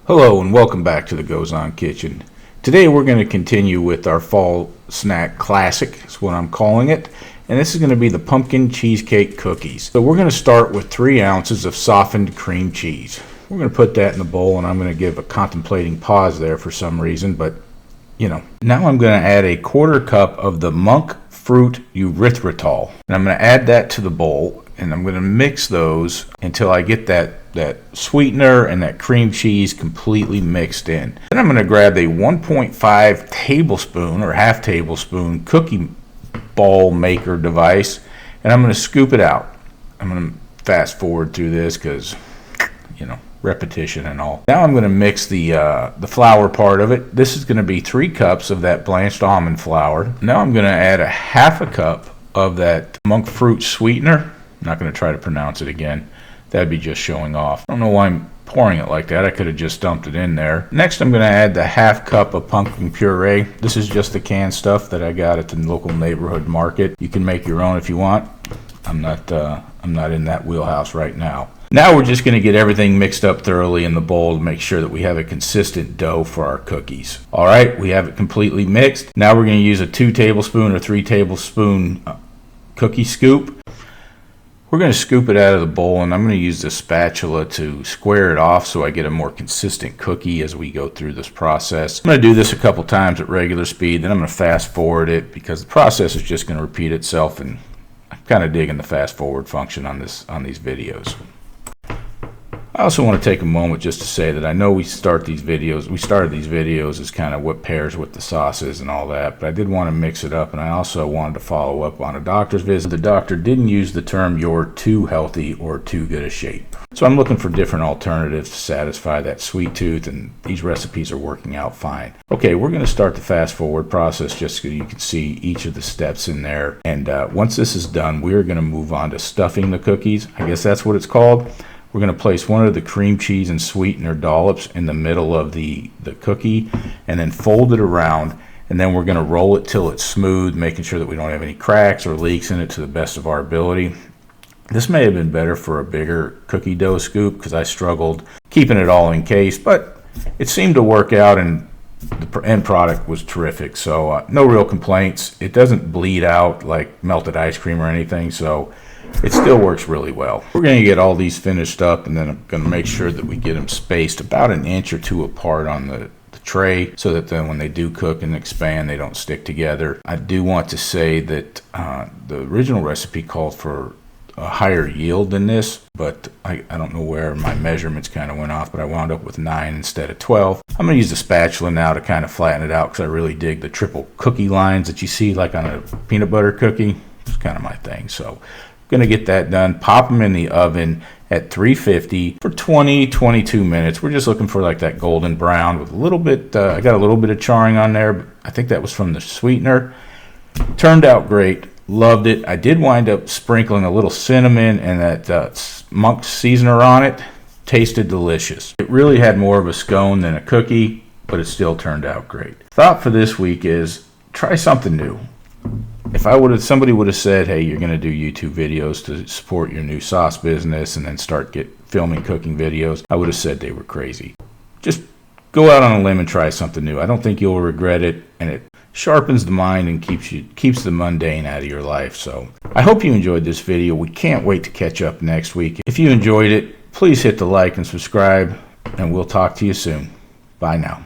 Hello and welcome back to the Goes On Kitchen. Today we're going to continue with our fall snack classic, is what I'm calling it. And this is going to be the pumpkin cheesecake cookies. So we're going to start with 3 ounces of softened cream cheese. We're going to put that in the bowl, and I'm going to give a contemplating pause there for some reason, but you know. Now I'm going to add a 1/4 cup of the Monkfruit erythritol. And I'm going to add that to the bowl, and I'm going to mix those until I get that sweetener and that cream cheese completely mixed in. Then I'm going to grab a 1.5 tablespoon or half tablespoon cookie ball maker device, and I'm going to scoop it out. I'm going to fast forward through this because, you know, repetition and all. Now I'm going to mix the flour part of it. This is going to be 3 cups of that blanched almond flour. Now I'm going to add a 1/2 cup of that Monkfruit sweetener. I'm not going to try to pronounce it again. That'd be just showing off. I don't know why I'm pouring it like that. I could have just dumped it in there. Next, I'm going to add the 1/2 cup of pumpkin puree. This is just the canned stuff that I got at the local neighborhood market. You can make your own if you want. I'm not in that wheelhouse right now. Now we're just going to get everything mixed up thoroughly in the bowl to make sure that we have a consistent dough for our cookies. All right, we have it completely mixed. Now we're going to use a 2 tablespoon or 3 tablespoon cookie scoop. We're going to scoop it out of the bowl, and I'm going to use the spatula to square it off so I get a more consistent cookie as we go through this process. I'm going to do this a couple times at regular speed, then I'm going to fast forward it because the process is just going to repeat itself, and I'm kind of digging the fast forward function on these videos. I also want to take a moment just to say that I know we started these videos as kind of what pairs with the sauces and all that, but I did want to mix it up, and I also wanted to follow up on a doctor's visit. The doctor didn't use the term "you're too healthy" or "too good a shape." So I'm looking for different alternatives to satisfy that sweet tooth, and these recipes are working out fine. Okay, we're going to start the fast forward process just so you can see each of the steps in there. And once this is done, we're going to move on to stuffing the cookies. I guess that's what it's called. We're going to place one of the cream cheese and sweetener dollops in the middle of the cookie and then fold it around, and then we're going to roll it till it's smooth, making sure that we don't have any cracks or leaks in it to the best of our ability. This may have been better for a bigger cookie dough scoop because I struggled keeping it all encased, but it seemed to work out, and the end product was terrific. So no real complaints. It doesn't bleed out like melted ice cream or anything, so it still works really well. We're going to get all these finished up, and then I'm going to make sure that we get them spaced about 1 inch or 2 apart on the tray so that then when they do cook and expand, they don't stick together. I do want to say that the original recipe called for a higher yield than this, but I don't know where my measurements kind of went off, but I wound up with 9 instead of 12. I'm going to use the spatula now to kind of flatten it out because I really dig the triple cookie lines that you see like on a peanut butter cookie. It's kind of my thing. So going to get that done, pop them in the oven at 350 for 22 minutes. We're just looking for like that golden brown with a little bit, I got a little bit of charring on there, but I think that was from the sweetener. Turned out great, loved it. I did wind up sprinkling a little cinnamon and that monk seasoner on it. Tasted delicious. It really had more of a scone than a cookie, but it still turned out great. Thought for this week is try something new. If somebody would have said, hey, you're going to do YouTube videos to support your new sauce business and then start filming cooking videos, I would have said they were crazy. Just go out on a limb and try something new. I don't think you'll regret it, and it sharpens the mind and keeps the mundane out of your life. So I hope you enjoyed this video. We can't wait to catch up next week. If you enjoyed it, please hit the like and subscribe, and we'll talk to you soon. Bye now.